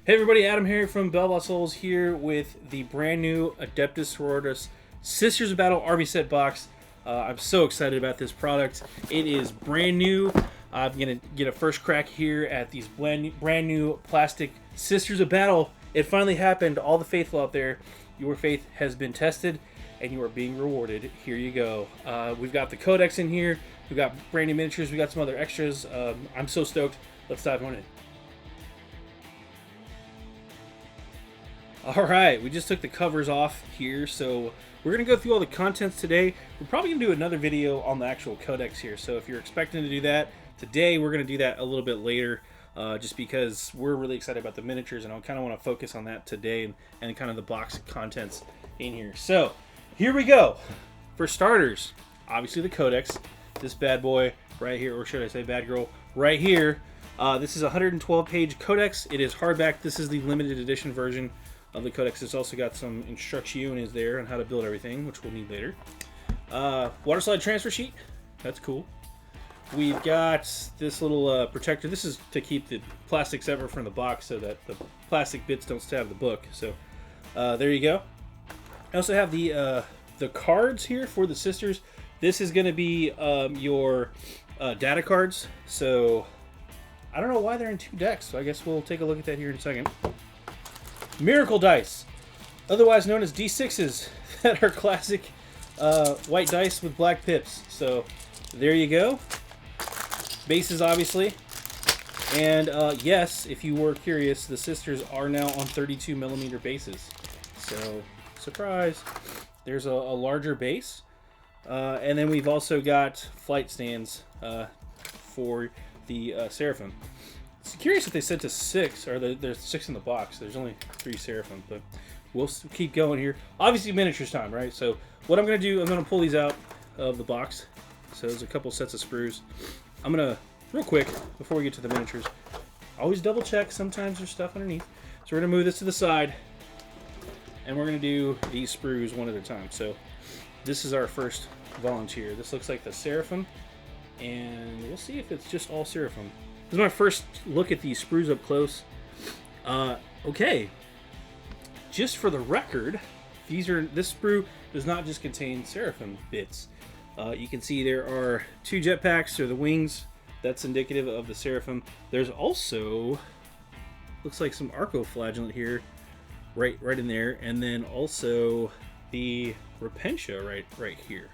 Hey everybody, AdamHarry from BoLS here with the brand new Adeptus Sororitas Sisters of Battle Army Set box. I'm so excited about this product. It is brand new. I'm going to get a first crack here at these brand new plastic Sisters of Battle. It finally happened. All the faithful out there, your faith has been tested and you are being rewarded. Here you go. We've got the Codex in here. We've got brand new miniatures. We've got some other extras. I'm so stoked. Let's dive on in. Alright, we just took the covers off here, so we're going to go through all the contents today. We're probably going to do another video on the actual Codex here, so if you're expecting to do that today, we're going to do that a little bit later, just because we're really excited about the miniatures, and I kind of want to focus on that today and kind of the box contents in here. So, here we go. For starters, obviously the Codex, this bad boy right here, or should I say bad girl, right here. This is a 112-page Codex. It is hardback. This is the limited edition version of the Codex. It's also got some instructions there on how to build everything, which we'll need later. Water slide transfer sheet. That's cool. We've got this little protector. This is to keep the plastic separate from the box so that the plastic bits don't stab the book. So there you go. I also have the cards here for the sisters. This is going to be your data cards. So I don't know why they're in 2 decks. So I guess we'll take a look at that here in a second. Miracle dice, otherwise known as D6s, that are classic white dice with black pips. So there you go. Bases, obviously. And yes, if you were curious, the sisters are now on 32mm bases. So, surprise. There's a larger base. And then we've also got flight stands for the Seraphim. It's curious if they said to 6, or there's 6 in the box. There's only 3 Seraphim, but we'll keep going here. Obviously, miniatures time, right? So what I'm going to do, I'm going to pull these out of the box. So there's a couple sets of sprues. I'm going to, real quick, before we get to the miniatures, always double check. Sometimes there's stuff underneath. So we're going to move this to the side, and we're going to do these sprues one at a time. So this is our first volunteer. This looks like the Seraphim, and we'll see if it's just all Seraphim. This is my first look at these sprues up close. Okay, just for the record, this sprue does not just contain Seraphim bits. You can see there are 2 jetpacks, or the wings. That's indicative of the Seraphim. There's also, looks like some arcoflagellant here, right in there, and then also the Repentia right here.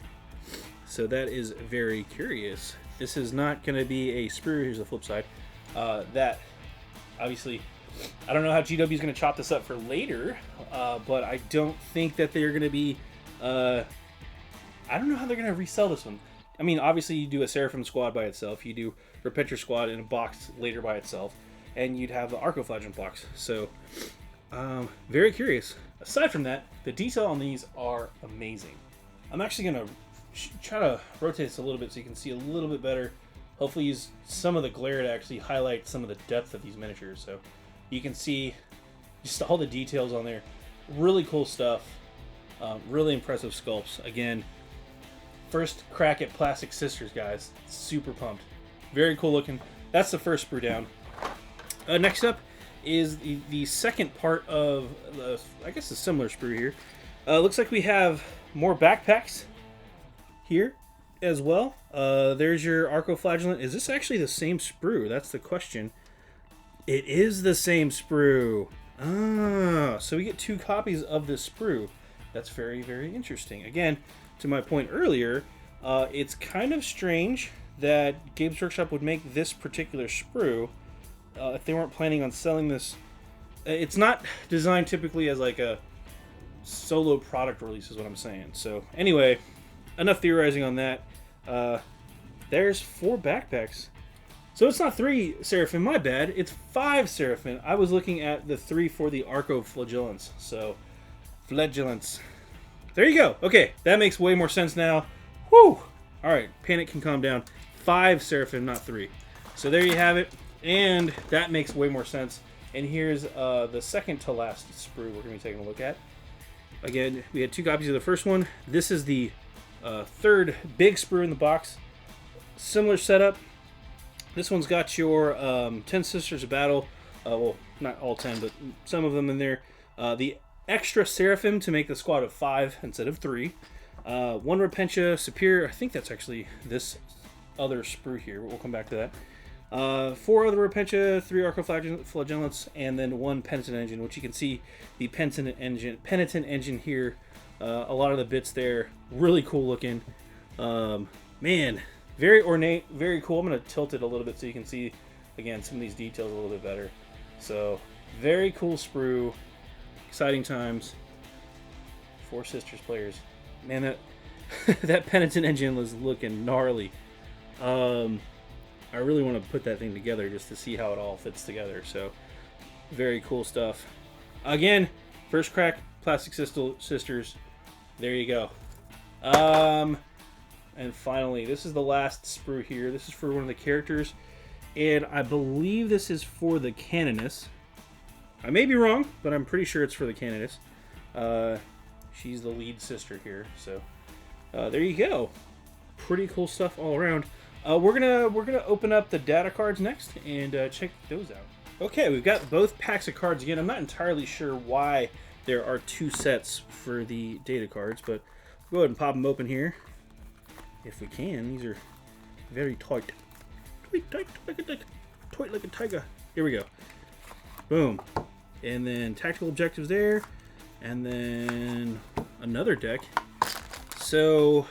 So that is very curious. This is not going to be a sprue. Here's the flip side. That, obviously, I don't know how GW is going to chop this up for later, but I don't think that they're going to be, I don't know how they're going to resell this one. I mean, obviously, you do a Seraphim squad by itself. You do Repentia squad in a box later by itself, and you'd have the arcoflagellant box. So, very curious. Aside from that, the detail on these are amazing. I'm actually going to try to rotate this a little bit so you can see a little bit better. Hopefully use some of the glare to actually highlight some of the depth of these miniatures, so you can see just all the details on there. Really cool stuff. Really impressive sculpts. Again, first crack at plastic sisters, guys. Super pumped. Very cool looking. That's the first sprue down. Next up is the second part of the, I guess, a similar sprue here. Looks like we have more backpacks here as well. There's your arcoflagellant. Is this actually the same sprue? That's the question. It is the same sprue. So we get 2 copies of this sprue. That's very, very interesting. Again, to my point earlier, it's kind of strange that Games Workshop would make this particular sprue if they weren't planning on selling this. It's not designed typically as like a solo product release, is what I'm saying. So anyway, enough theorizing on that. There's 4 backpacks. So it's not 3 Seraphim, my bad. It's 5 Seraphim. I was looking at the 3 for the arcoflagellants. So, flagellants. There you go. Okay, that makes way more sense now. Whew! Alright, panic can calm down. 5 Seraphim, not 3. So there you have it. And that makes way more sense. And here's the second to last sprue we're going to be taking a look at. Again, we had 2 copies of the first one. This is the third big sprue in the box. Similar setup. This one's got your 10 Sisters of Battle Well, not all 10, but some of them in there. The extra Seraphim to make the squad of 5 instead of 3. 1 Repentia Superior. I think that's actually this other sprue here, but we'll come back to that. 4 other Repentia, 3 Arcoflagellants, and then 1 Penitent Engine, which you can see the Penitent Engine here. A lot of the bits there, really cool looking. Man, very ornate, very cool. I'm going to tilt it a little bit so you can see, again, some of these details a little bit better. So, very cool sprue. Exciting times. 4 Sisters players. Man, that that Penitent Engine was looking gnarly. I really want to put that thing together just to see how it all fits together. So, very cool stuff. Again, first crack, Plastic Sisters. There you go. And finally, this is the last sprue here. This is for one of the characters. And I believe this is for the Canoness. I may be wrong, but I'm pretty sure it's for the Canoness. She's the lead sister here. So, there you go. Pretty cool stuff all around. We're gonna open up the data cards next and check those out. Okay, we've got both packs of cards again. I'm not entirely sure why there are 2 sets for the data cards, but go ahead and pop them open here if we can. These are very tight, tight like a tiger. Here we go. Boom, and then tactical objectives there, and then another deck. So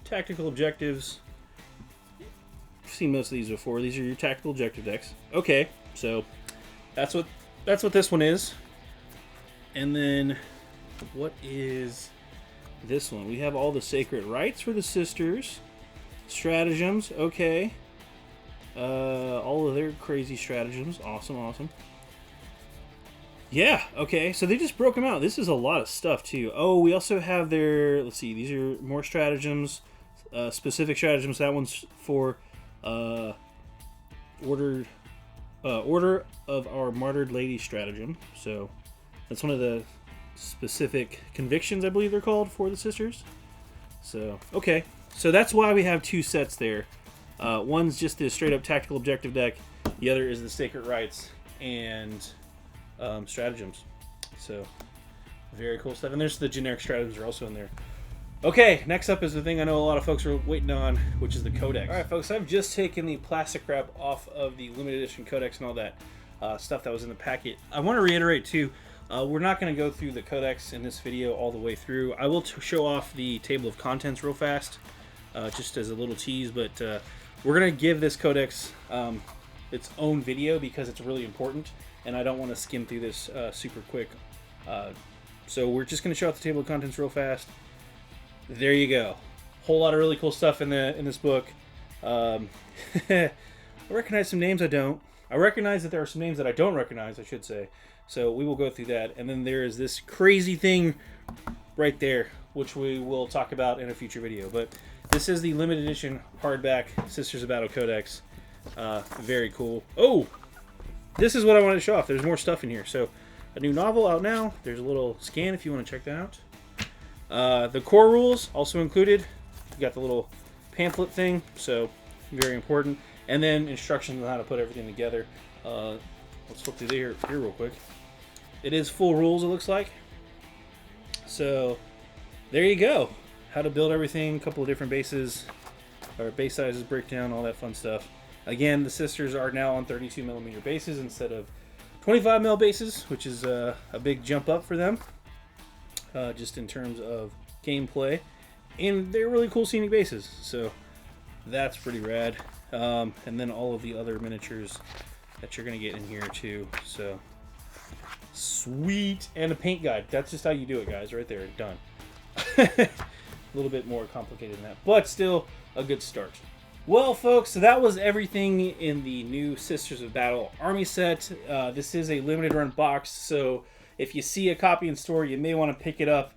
tactical objectives. Seen most of these before. These are your tactical objective decks. Okay, so that's what this one is. And then what is this one? We have all the sacred rites for the sisters, stratagems. Okay, all of their crazy stratagems. Awesome. Yeah. Okay, so they just broke them out. This is a lot of stuff too. Oh, we also have their. Let's see. These are more stratagems, specific stratagems. That one's for. Order of our Martyred Lady stratagem. So that's one of the specific convictions, I believe they're called, for the sisters. So okay, so that's why we have 2 sets there. One's just the straight up tactical objective deck. The other is the sacred rites and stratagems. So very cool stuff. And there's the generic stratagems are also in there. Okay, next up is the thing I know a lot of folks are waiting on, which is the Codex. All right, folks, I've just taken the plastic wrap off of the limited edition Codex and all that stuff that was in the packet. I want to reiterate, too, we're not going to go through the Codex in this video all the way through. I will show off the table of contents real fast, just as a little tease, but we're going to give this Codex its own video because it's really important, and I don't want to skim through this super quick. So we're just going to show off the table of contents real fast. There you go. Whole lot of really cool stuff in this book. I recognize some names I don't. I recognize that there are some names that I don't recognize, I should say. So we will go through that. And then there is this crazy thing right there, which we will talk about in a future video. But this is the limited edition hardback Sisters of Battle Codex. Very cool. Oh! This is what I wanted to show off. There's more stuff in here. So a new novel out now. There's a little scan if you want to check that out. The core rules also included. You got the little pamphlet thing, so very important. And then instructions on how to put everything together. Let's flip through here real quick. It is full rules, it looks like. So there you go. How to build everything, a couple of different bases, or base sizes, breakdown, all that fun stuff. Again, the sisters are now on 32mm bases instead of 25mm bases, which is a big jump up for them. Just in terms of gameplay, and they're really cool scenic bases, so that's pretty rad. And then all of the other miniatures that you're gonna get in here too, so sweet. And a paint guide. That's just how you do it, guys, right there. Done. A little bit more complicated than that, but still a good start. Well, folks, so that was everything in the new Sisters of Battle Army set. This is a limited run box, so if you see a copy in store, you may want to pick it up.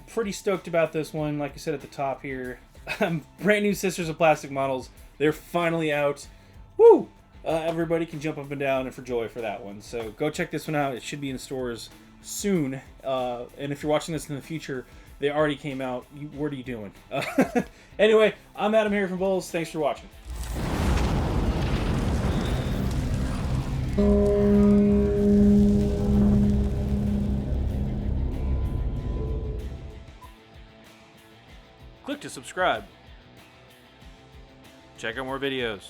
Pretty stoked about this one. Like I said at the top here, brand new Sisters of Plastic models. They're finally out. Woo! Everybody can jump up and down for joy for that one. So go check this one out. It should be in stores soon. And if you're watching this in the future, they already came out. What are you doing? Anyway, I'm AdamHarry from BoLS. Thanks for watching. Click to subscribe. Check out more videos.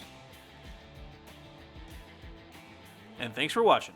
And thanks for watching.